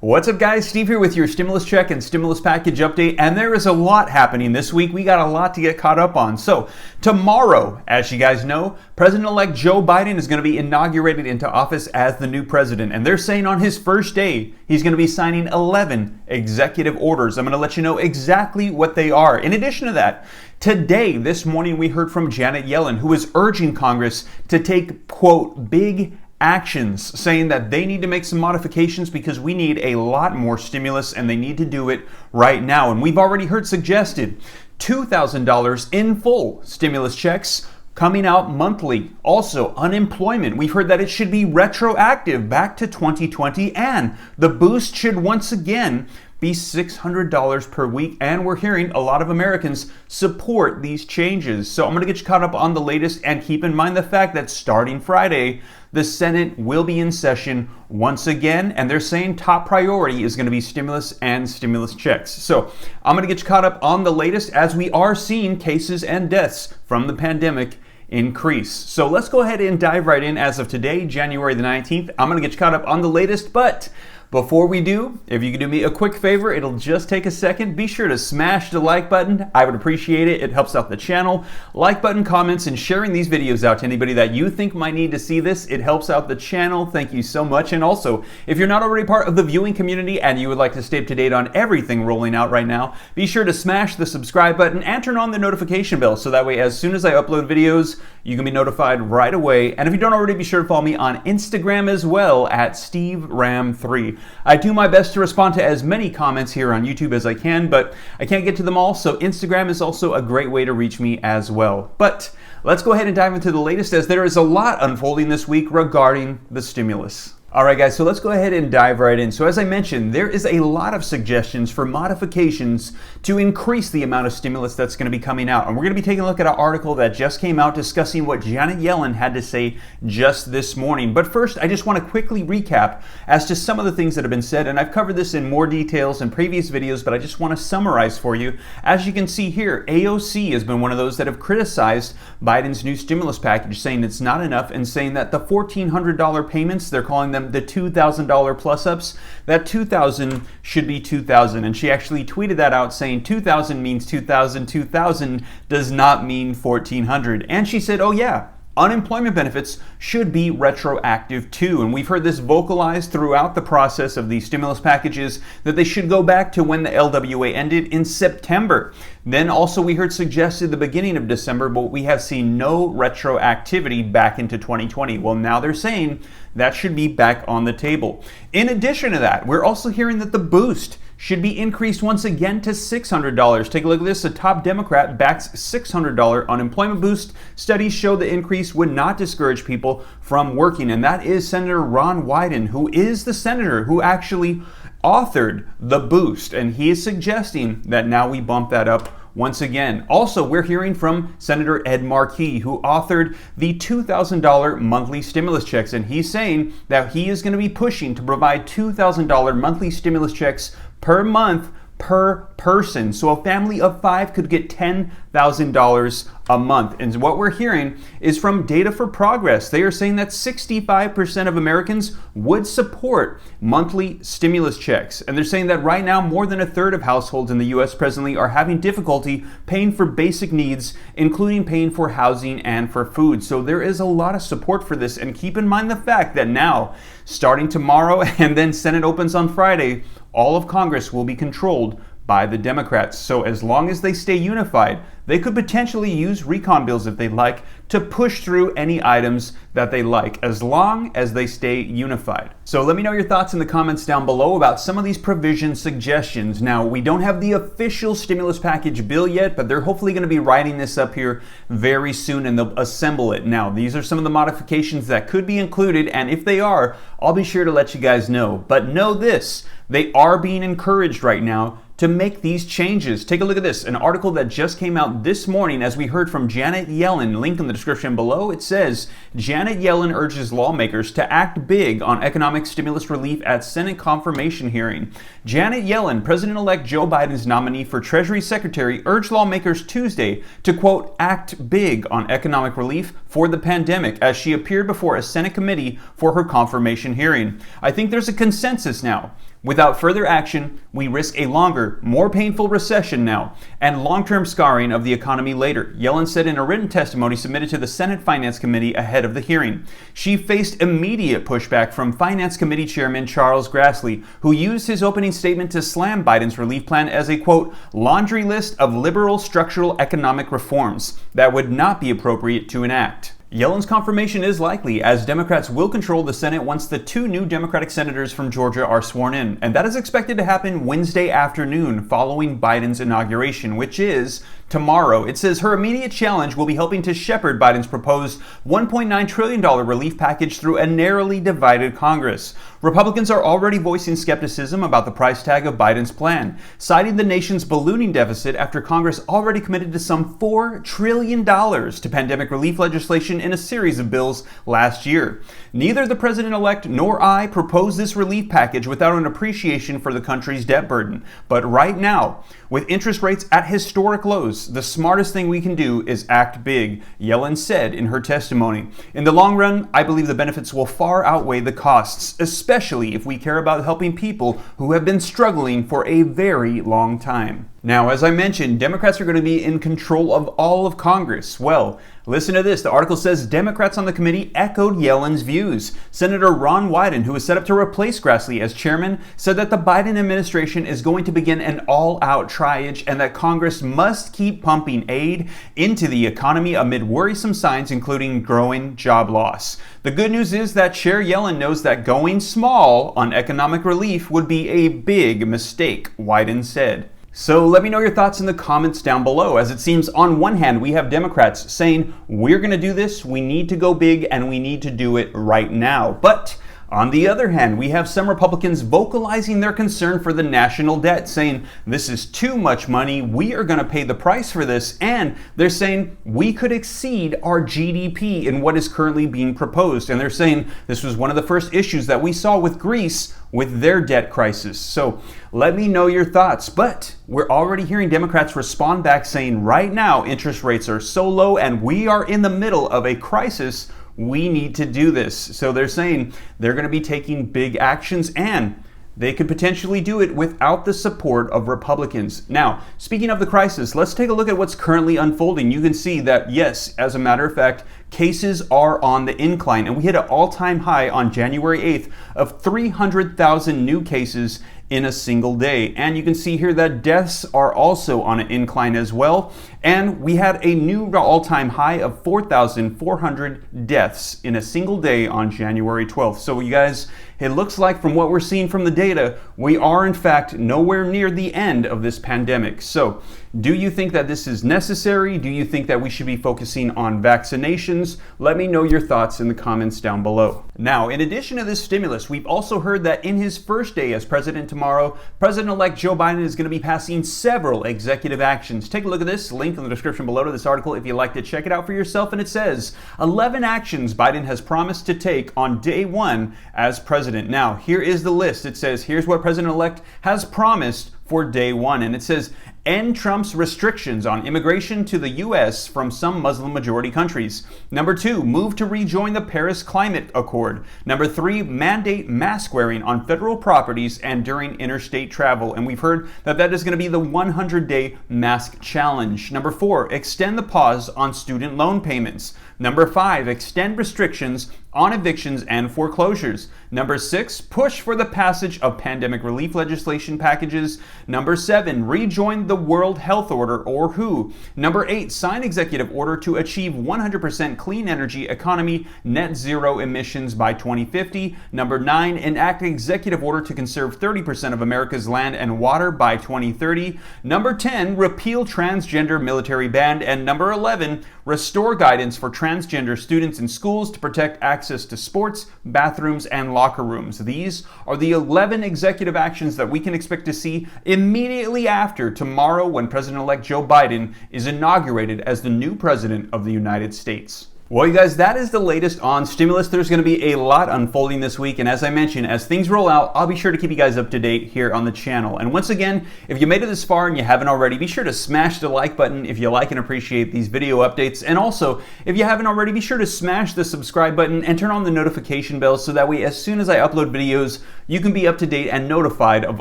What's up, guys? Steve here with your stimulus check and stimulus package update, and there is a lot happening this week. We got a lot to get caught up on. So tomorrow, as you guys know, President-elect Joe Biden is going to be inaugurated into office as the new president, and they're saying on his first day, he's going to be signing 11 executive orders. I'm going to let you know exactly what they are. In addition to that, today, this morning, we heard from Janet Yellen, who is urging Congress to take, quote, big actions, saying that they need to make some modifications because we need a lot more stimulus and they need to do it right now. And we've already heard suggested $2,000 in full stimulus checks coming out monthly. Also, unemployment. We've heard that it should be retroactive back to 2020, and the boost should once again be $600 per week, and we're hearing a lot of Americans support these changes. So I'm going to get you caught up on the latest, and keep in mind the fact that starting Friday, the Senate will be in session once again, and they're saying top priority is going to be stimulus and stimulus checks. So I'm going to get you caught up on the latest as we are seeing cases and deaths from the pandemic increase. So let's go ahead and dive right in. As of today, January the 19th, I'm going to get you caught up on the latest, but before we do, if you could do me a quick favor, it'll just take a second. Be sure to smash the like button. I would appreciate it. It helps out the channel. Like button, comments, and sharing these videos out to anybody that you think might need to see this. It helps out the channel. Thank you so much. And also, if you're not already part of the viewing community and you would like to stay up to date on everything rolling out right now, be sure to smash the subscribe button and turn on the notification bell so that way as soon as I upload videos, you can be notified right away. And if you don't already, be sure to follow me on Instagram as well at SteveRam3. I do my best to respond to as many comments here on YouTube as I can, but I can't get to them all, so Instagram is also a great way to reach me as well. But let's go ahead and dive into the latest, as there is a lot unfolding this week regarding the stimulus. All right, guys, so let's go ahead and dive right in. So as I mentioned, there is a lot of suggestions for modifications to increase the amount of stimulus that's going to be coming out. And we're going to be taking a look at an article that just came out discussing what Janet Yellen had to say just this morning. But first, I just want to quickly recap as to some of the things that have been said. And I've covered this in more details in previous videos, but I just want to summarize for you. As you can see here, AOC has been one of those that have criticized Biden's new stimulus package, saying it's not enough and saying that the $1,400 payments, they're calling them the $2,000 plus ups, that $2,000 should be $2,000. And she actually tweeted that out saying $2,000 means $2,000, $2,000 does not mean $1,400. And she said, oh yeah, unemployment benefits should be retroactive too. And we've heard this vocalized throughout the process of these stimulus packages that they should go back to when the LWA ended in September. Then also we heard suggested the beginning of December, but we have seen no retroactivity back into 2020. Well, now they're saying that should be back on the table. In addition to that, we're also hearing that the boost should be increased once again to $600. Take a look at this. A top Democrat backs $600 unemployment boost. Studies show the increase would not discourage people from working. And that is Senator Ron Wyden, who is the senator who actually authored the boost. And he is suggesting that now we bump that up once again. Also, we're hearing from Senator Ed Markey, who authored the $2,000 monthly stimulus checks. And he's saying that he is going to be pushing to provide $2,000 monthly stimulus checks per month per person. So a family of 5 could get $10,000 a month. And what we're hearing is from Data for Progress. They are saying that 65% of Americans would support monthly stimulus checks. And they're saying that right now, more than a third of households in the U.S. presently are having difficulty paying for basic needs, including paying for housing and for food. So there is a lot of support for this. And keep in mind the fact that now, starting tomorrow and then Senate opens on Friday, all of Congress will be controlled by the Democrats. So as long as they stay unified, they could potentially use recon bills if they'd like to push through any items that they like, as long as they stay unified. So let me know your thoughts in the comments down below about some of these provision suggestions. Now, we don't have the official stimulus package bill yet, but they're hopefully going to be writing this up here very soon and they'll assemble it. Now, these are some of the modifications that could be included, and if they are, I'll be sure to let you guys know. But know this, they are being encouraged right now to make these changes. Take a look at this, an article that just came out this morning as we heard from Janet Yellen. Link in the description below. It says, Janet Yellen urges lawmakers to act big on economic stimulus relief at Senate confirmation hearing. Janet Yellen, President-elect Joe Biden's nominee for Treasury Secretary, urged lawmakers Tuesday to, quote, act big on economic relief for the pandemic as she appeared before a Senate committee for her confirmation hearing. I think there's a consensus now. Without further action, we risk a longer, more painful recession now, and long-term scarring of the economy later, Yellen said in a written testimony submitted to the Senate Finance Committee ahead of the hearing. She faced immediate pushback from Finance Committee Chairman Charles Grassley, who used his opening statement to slam Biden's relief plan as a, quote, laundry list of liberal structural economic reforms that would not be appropriate to enact. Yellen's confirmation is likely, as Democrats will control the Senate once the two new Democratic senators from Georgia are sworn in, and that is expected to happen Wednesday afternoon following Biden's inauguration, which is tomorrow. It says her immediate challenge will be helping to shepherd Biden's proposed $1.9 trillion relief package through a narrowly divided Congress. Republicans are already voicing skepticism about the price tag of Biden's plan, citing the nation's ballooning deficit after Congress already committed to some $4 trillion to pandemic relief legislation in a series of bills last year. Neither the president-elect nor I proposed this relief package without an appreciation for the country's debt burden. But right now, with interest rates at historic lows, the smartest thing we can do is act big, Yellen said in her testimony. In the long run, I believe the benefits will far outweigh the costs, especially if we care about helping people who have been struggling for a very long time. Now, as I mentioned, Democrats are going to be in control of all of Congress. Well, listen to this. The article says Democrats on the committee echoed Yellen's views. Senator Ron Wyden, who is set up to replace Grassley as chairman, said that the Biden administration is going to begin an all-out triage and that Congress must keep pumping aid into the economy amid worrisome signs, including growing job loss. The good news is that Chair Yellen knows that going small on economic relief would be a big mistake, Wyden said. So let me know your thoughts in the comments down below, as it seems on one hand we have Democrats saying we're going to do this, we need to go big, and we need to do it right now. But on the other hand, we have some Republicans vocalizing their concern for the national debt, saying this is too much money, we are going to pay the price for this, and they're saying we could exceed our GDP in what is currently being proposed. And they're saying this was one of the first issues that we saw with Greece with their debt crisis. So let me know your thoughts. But we're already hearing Democrats respond back saying right now interest rates are so low and we are in the middle of a crisis. We need to do this. So they're saying they're going to be taking big actions, and they could potentially do it without the support of Republicans. Now, speaking of the crisis, let's take a look at what's currently unfolding. You can see that, yes, as a matter of fact, cases are on the incline, and we hit an all-time high on January 8th of 300,000 new cases in a single day. And you can see here that deaths are also on an incline as well. And we had a new all-time high of 4,400 deaths in a single day on January 12th. So you guys, it looks like from what we're seeing from the data, we are in fact nowhere near the end of this pandemic. So do you think that this is necessary? Do you think that we should be focusing on vaccinations? Let me know your thoughts in the comments down below. Now, in addition to this stimulus, we've also heard that in his first day as president tomorrow, President-elect Joe Biden is going to be passing several executive actions. Take a look at this link in the description below to this article if you'd like to check it out for yourself. And it says 11 actions Biden has promised to take on day one as president. Now, here is the list. It says, here's what President-elect has promised for day one. And it says, end Trump's restrictions on immigration to the U.S. from some Muslim-majority countries. Number 2, move to rejoin the Paris Climate Accord. Number 3, mandate mask wearing on federal properties and during interstate travel. And we've heard that that is going to be the 100-day mask challenge. Number 4, extend the pause on student loan payments. Number 5, extend restrictions on evictions and foreclosures. Number 6, push for the passage of pandemic relief legislation packages. Number 7, rejoin the World Health Order, or WHO. Number 8, sign executive order to achieve 100% clean energy economy, net zero emissions by 2050. Number 9, enact executive order to conserve 30% of America's land and water by 2030. Number 10, repeal transgender military ban. And number 11, restore guidance for transgender students in schools to protect access to sports, bathrooms, and locker rooms. These are the 11 executive actions that we can expect to see immediately after tomorrow when President-elect Joe Biden is inaugurated as the new president of the United States. Well, you guys, that is the latest on stimulus. There's going to be a lot unfolding this week. And as I mentioned, as things roll out, I'll be sure to keep you guys up to date here on the channel. And once again, if you made it this far and you haven't already, be sure to smash the like button if you like and appreciate these video updates. And also, if you haven't already, be sure to smash the subscribe button and turn on the notification bell so that way, as soon as I upload videos, you can be up to date and notified of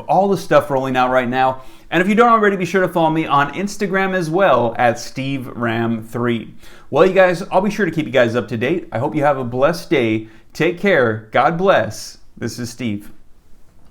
all the stuff rolling out right now. And if you don't already, be sure to follow me on Instagram as well at SteveRam3. Well, you guys, I'll be sure to keep you guys up to date. I hope you have a blessed day. Take care. God bless. This is Steve.